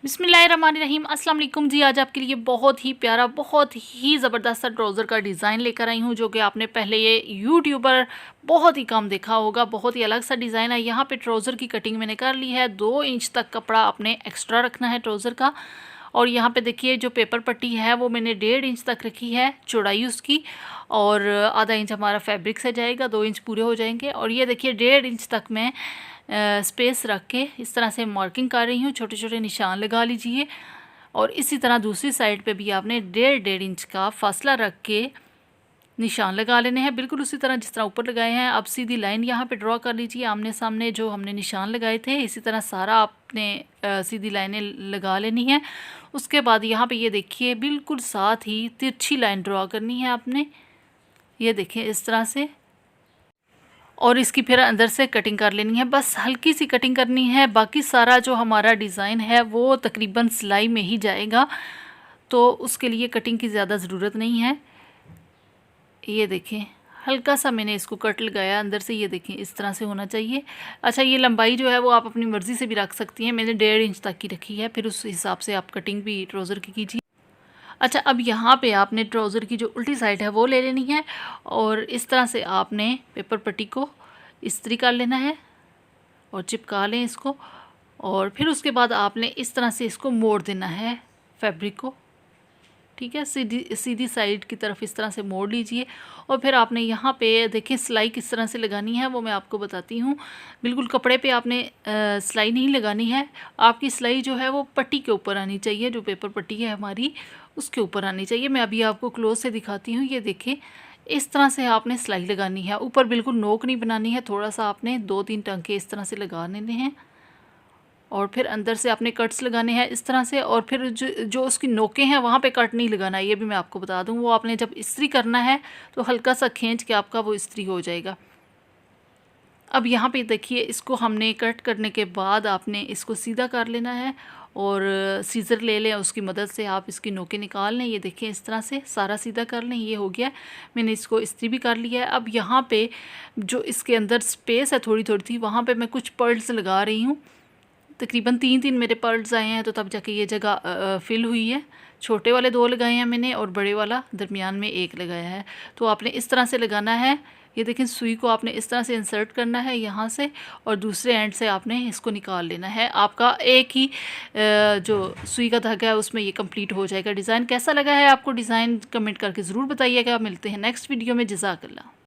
बिस्मिल्लाहिर्रहमानिर्रहीम अस्सलाम वालेकुम जी। आज आपके लिए बहुत ही प्यारा, बहुत ही ज़बरदस्त सा ट्राउज़र का डिज़ाइन लेकर आई हूँ, जो कि आपने पहले ये यूट्यूब पर बहुत ही कम देखा होगा। बहुत ही अलग सा डिज़ाइन है। यहाँ पे ट्राउज़र की कटिंग मैंने कर ली है। 2 इंच तक कपड़ा आपने एक्स्ट्रा रखना है ट्राउज़र का। और यहाँ पे देखिए जो पेपर पट्टी है वो मैंने 1.5 इंच तक रखी है चौड़ाई उसकी, और आधा इंच हमारा फैब्रिक से जाएगा, 2 इंच पूरे हो जाएंगे। और ये देखिए 1.5 इंच तक मैं स्पेस रख के इस तरह से मार्किंग कर रही हूँ। छोटे छोटे निशान लगा लीजिए। और इसी तरह दूसरी साइड पे भी आपने 1.5 इंच का फासला रख के निशान लगा लेने हैं, बिल्कुल उसी तरह जिस तरह ऊपर लगाए हैं। अब सीधी लाइन यहाँ पे ड्रॉ कर लीजिए आमने सामने जो हमने निशान लगाए थे। इसी तरह सारा आपने सीधी लाइनें लगा लेनी है। उसके बाद यहाँ पे ये देखिए बिल्कुल साथ ही तिरछी लाइन ड्रॉ करनी है आपने, ये देखिए इस तरह से। और इसकी फिर अंदर से कटिंग कर लेनी है, बस हल्की सी कटिंग करनी है। बाकी सारा जो हमारा डिज़ाइन है वो तकरीबन सिलाई में ही जाएगा, तो उसके लिए कटिंग की ज़्यादा ज़रूरत नहीं है। ये देखें हल्का सा मैंने इसको कट लगाया अंदर से, ये देखें इस तरह से होना चाहिए। अच्छा, ये लंबाई जो है वो आप अपनी मर्ज़ी से भी रख सकती हैं। मैंने 1.5 इंच तक की रखी है, फिर उस हिसाब से आप कटिंग भी ट्राउज़र की कीजिए। अच्छा, अब यहाँ पे आपने ट्राउज़र की जो उल्टी साइड है वो ले लेनी है, और इस तरह से आपने पेपर पट्टी को इस्त्री कर लेना है और चिपका लें इसको। और फिर उसके बाद आपने इस तरह से इसको मोड़ देना है फैब्रिक को, ठीक है। सीधी सीधी साइड की तरफ इस तरह से मोड़ लीजिए। और फिर आपने यहाँ पे देखिए सिलाई किस तरह से लगानी है वो मैं आपको बताती हूँ। बिल्कुल कपड़े पे आपने सिलाई नहीं लगानी है। आपकी सिलाई जो है वो पट्टी के ऊपर आनी चाहिए, जो पेपर पट्टी है हमारी उसके ऊपर आनी चाहिए। मैं अभी आपको क्लोज से दिखाती हूँ। ये देखिए इस तरह से आपने सिलाई लगानी है। ऊपर बिल्कुल नोक नहीं बनानी है, थोड़ा सा आपने 2-3 टंके इस तरह से लगा लेने हैं। और फिर अंदर से आपने कट्स लगाने हैं इस तरह से। और फिर जो उसकी नोकें हैं वहाँ पे कट नहीं लगाना है, ये भी मैं आपको बता दूँ। वो आपने जब इस्त्री करना है तो हल्का सा खींच के आपका वो इस्त्री हो जाएगा। अब यहाँ पे देखिए इसको हमने कट करने के बाद आपने इसको सीधा कर लेना है, और सीज़र ले लें, उसकी मदद से आप इसकी नोकें निकाल लें। ये देखें इस तरह से सारा सीधा कर लें। ये हो गया, मैंने इसको इस्त्री भी कर लिया है। अब यहाँ पे जो इसके अंदर स्पेस है थोड़ी थोड़ी थी, वहाँ पे मैं कुछ पर्ल्स लगा रही हूँ। तकरीबन 3-3 मेरे पर्ल्स आए हैं, तो तब जाके ये जगह फिल हुई है। छोटे वाले 2 लगाए हैं मैंने, और बड़े वाला दरमियान में 1 लगाया है। तो आपने इस तरह से लगाना है। ये देखें सुई को आपने इस तरह से इंसर्ट करना है यहाँ से, और दूसरे एंड से आपने इसको निकाल लेना है। आपका एक ही जो सुई का धागा है उसमें ये कंप्लीट हो जाएगा। डिज़ाइन कैसा लगा है आपको? डिज़ाइन कमेंट करके ज़रूर बताइएगा। मिलते हैं नेक्स्ट वीडियो में। जज़ाकल्लाह।